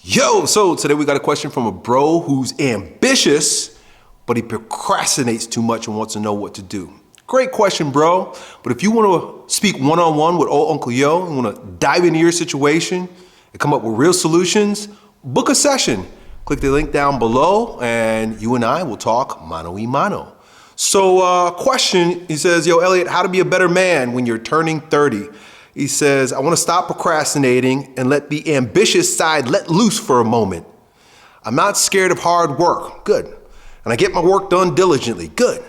Yo, so today we got a question from a bro who's ambitious, but he procrastinates too much and wants to know what to do. Great question, bro. But if you want to speak one-on-one with old Uncle Yo and want to dive into your situation and come up with real solutions, book a session. Click the link down below and you and I will talk mano a mano. So question, he says, yo, Elliott, how to be a better man when you're turning 30? He says, I want to stop procrastinating and let the ambitious side let loose for a moment. I'm not scared of hard work. Good. And I get my work done diligently. Good.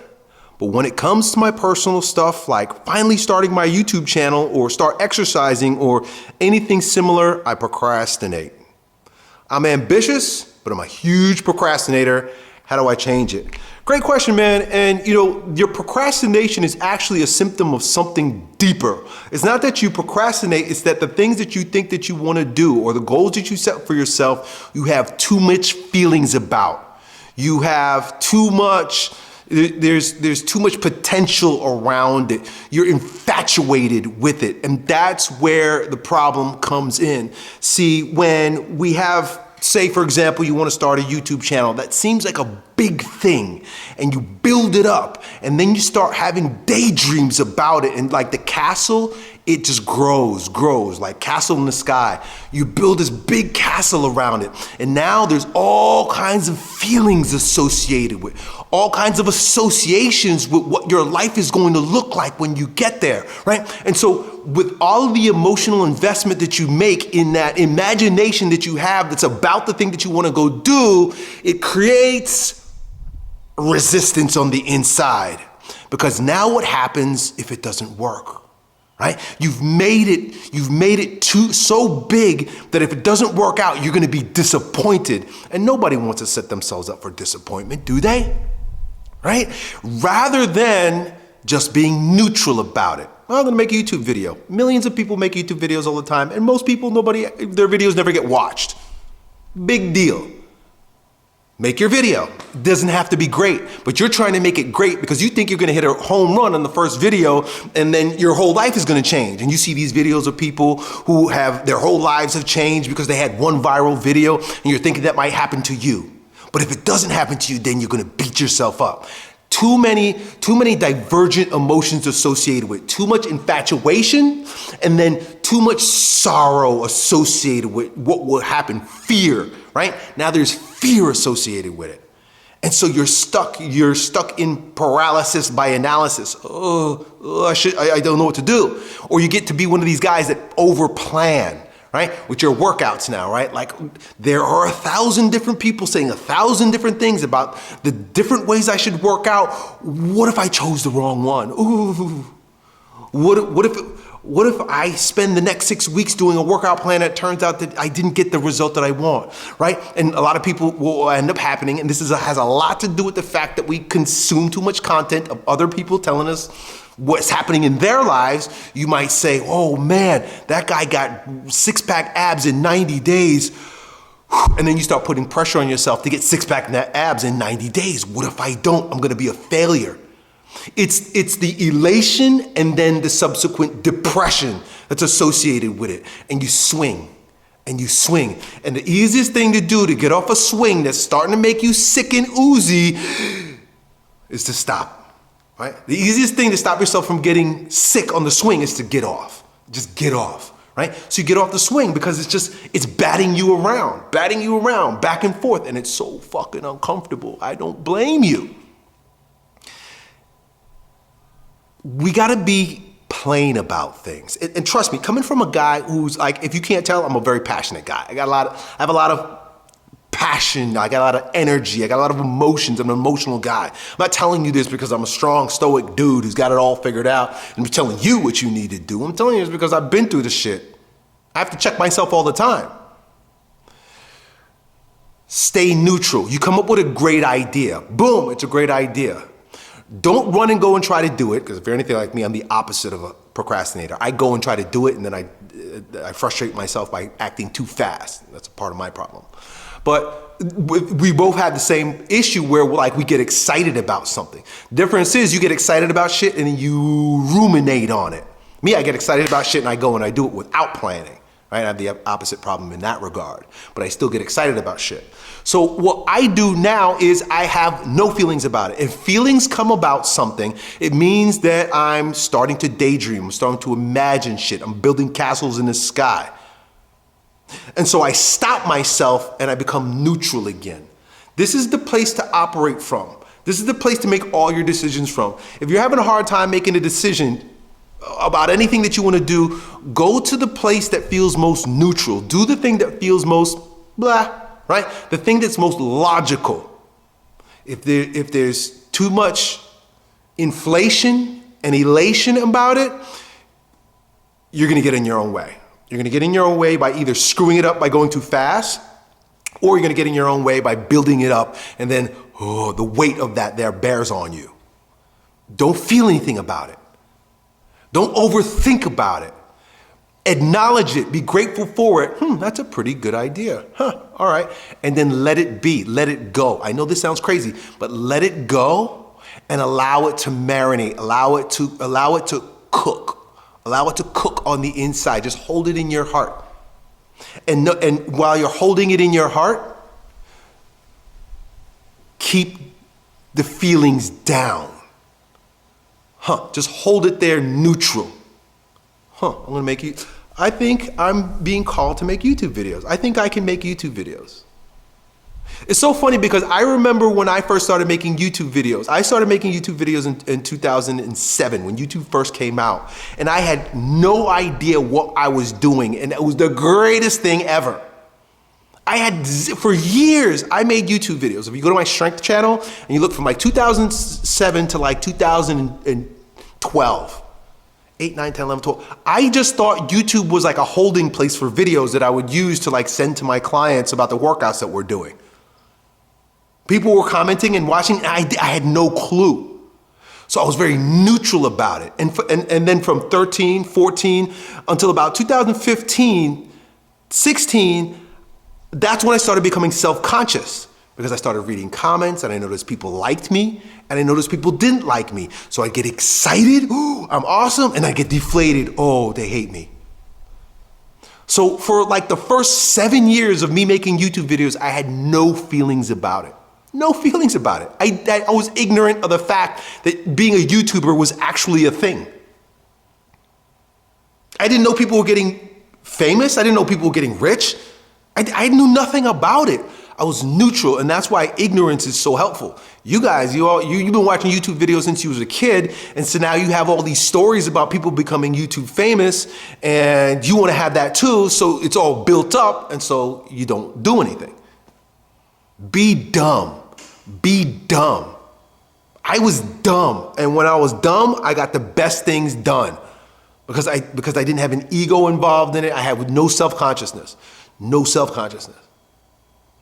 But when it comes to my personal stuff, like finally starting my YouTube channel or start exercising or anything similar, I procrastinate. I'm ambitious, but I'm a huge procrastinator. How do I change it? Great question, man. And you know, your procrastination is actually a symptom of something deeper. It's not that you procrastinate, it's that the things that you think that you want to do or the goals that you set for yourself, you have too much feelings about. You have too much, there's too much potential around it. You're infatuated with it. And that's where the problem comes in. See, when we have, say, for example, you want to start a YouTube channel. That seems like a big thing and you build it up and then you start having daydreams about it and like the castle, it just grows like castle in the sky. You build this big castle around it and now there's all kinds of feelings associated with, all kinds of associations with what your life is going to look like when you get there, right? And so with all of the emotional investment that you make in that imagination that you have that's about the thing that you want to go do, it creates resistance on the inside. Because now what happens if it doesn't work, right? You've made it so big that if it doesn't work out, you're going to be disappointed. And nobody wants to set themselves up for disappointment, do they? Right? Rather than just being neutral about it. Well, I'm going to make a YouTube video. Millions of people make YouTube videos all the time. And most people, their videos never get watched. Big deal. Make your video. It doesn't have to be great, but you're trying to make it great because you think you're going to hit a home run on the first video and then your whole life is going to change. And you see these videos of people who have their whole lives have changed because they had one viral video and you're thinking that might happen to you. But if it doesn't happen to you, then you're going to beat yourself up. Too many divergent emotions associated with it. Too much infatuation and then too much sorrow associated with what will happen. Fear, right? Now there's fear associated with it. And so you're stuck in paralysis by analysis. I don't know what to do. Or you get to be one of these guys that overplan. Right? With your workouts now, right? Like there are 1,000 different people saying 1,000 different things about the different ways I should work out. What if I chose the wrong one? Ooh. What if I spend the next 6 weeks doing a workout plan that turns out that I didn't get the result that I want, right? And a lot of people will end up happening, and this has a lot to do with the fact that we consume too much content of other people telling us what's happening in their lives. You might say, oh man, that guy got six-pack abs in 90 days. And then you start putting pressure on yourself to get six-pack abs in 90 days. What if I don't? I'm going to be a failure. It's the elation and then the subsequent depression that's associated with it. And you swing and you swing. And the easiest thing to do to get off a swing that's starting to make you sick and oozy is to stop. Right? The easiest thing to stop yourself from getting sick on the swing is to get off. Just get off, right? So you get off the swing because it's batting you around, back and forth, and it's so fucking uncomfortable. I don't blame you. We gotta be plain about things. And trust me, coming from a guy who's like, if you can't tell, I'm a very passionate guy. I have a lot of passion, I got a lot of energy, I got a lot of emotions. I'm an emotional guy. I'm not telling you this because I'm a strong, stoic dude who's got it all figured out and I'm telling you what you need to do. I'm telling you this because I've been through this shit. I have to check myself all the time. Stay neutral. You come up with a great idea. Boom, it's a great idea. Don't run and go and try to do it, because if you're anything like me, I'm the opposite of a procrastinator. I go and try to do it and then I frustrate myself by acting too fast. That's a part of my problem. But we both have the same issue where like we get excited about something. Difference is you get excited about shit and you ruminate on it. Me, I get excited about shit and I go and I do it without planning, right? I have the opposite problem in that regard, but I still get excited about shit. So what I do now is I have no feelings about it. If feelings come about something, it means that I'm starting to daydream, I'm starting to imagine shit, I'm building castles in the sky. And so I stop myself and I become neutral again. This is the place to operate from. This is the place to make all your decisions from. If you're having a hard time making a decision about anything that you want to do, go to the place that feels most neutral. Do the thing that feels most blah, right? The thing that's most logical. If there's too much inflation and elation about it, you're going to get in your own way. You're going to get in your own way by either screwing it up by going too fast, or you're going to get in your own way by building it up, and then the weight of that there bears on you. Don't feel anything about it. Don't overthink about it. Acknowledge it. Be grateful for it. That's a pretty good idea. All right. And then let it be. Let it go. I know this sounds crazy, but let it go and allow it to marinate. Allow it to cook. Allow it to cook on the inside. Just hold it in your heart. And while you're holding it in your heart, keep the feelings down. Just hold it there neutral. I think I'm being called to make YouTube videos. I think I can make YouTube videos. It's so funny because I remember when I first started making YouTube videos. I started making YouTube videos in 2007 when YouTube first came out. And I had no idea what I was doing. And it was the greatest thing ever. For years, I made YouTube videos. If you go to my strength channel and you look from like 2007 to like 2012, 8, 9, 10, 11, 12. I just thought YouTube was like a holding place for videos that I would use to like send to my clients about the workouts that we're doing. People were commenting and watching, and I had no clue. So I was very neutral about it. And then from 13, 14, until about 2015, 16, that's when I started becoming self-conscious because I started reading comments and I noticed people liked me and I noticed people didn't like me. So I get excited, ooh, I'm awesome, and I get deflated, oh, they hate me. So for like the first 7 years of me making YouTube videos, I had no feelings about it. No feelings about it. I was ignorant of the fact that being a YouTuber was actually a thing. I didn't know people were getting famous. I didn't know people were getting rich. I knew nothing about it. I was neutral, and that's why ignorance is so helpful. You guys, you've been watching YouTube videos since you was a kid, and so now you have all these stories about people becoming YouTube famous, and you want to have that too, so it's all built up, and so you don't do anything. Be dumb. Be dumb. I was dumb, and when I was dumb, I got the best things done because I didn't have an ego involved in it. I had no self-consciousness. No self-consciousness.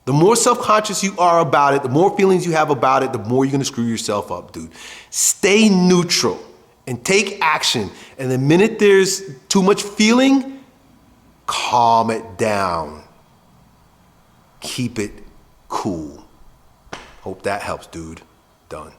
The more self-conscious you are about it, the more feelings you have about it, the more you're gonna screw yourself up, dude. Stay neutral and take action. And the minute there's too much feeling, calm it down. Keep it cool. Hope that helps, dude. Done.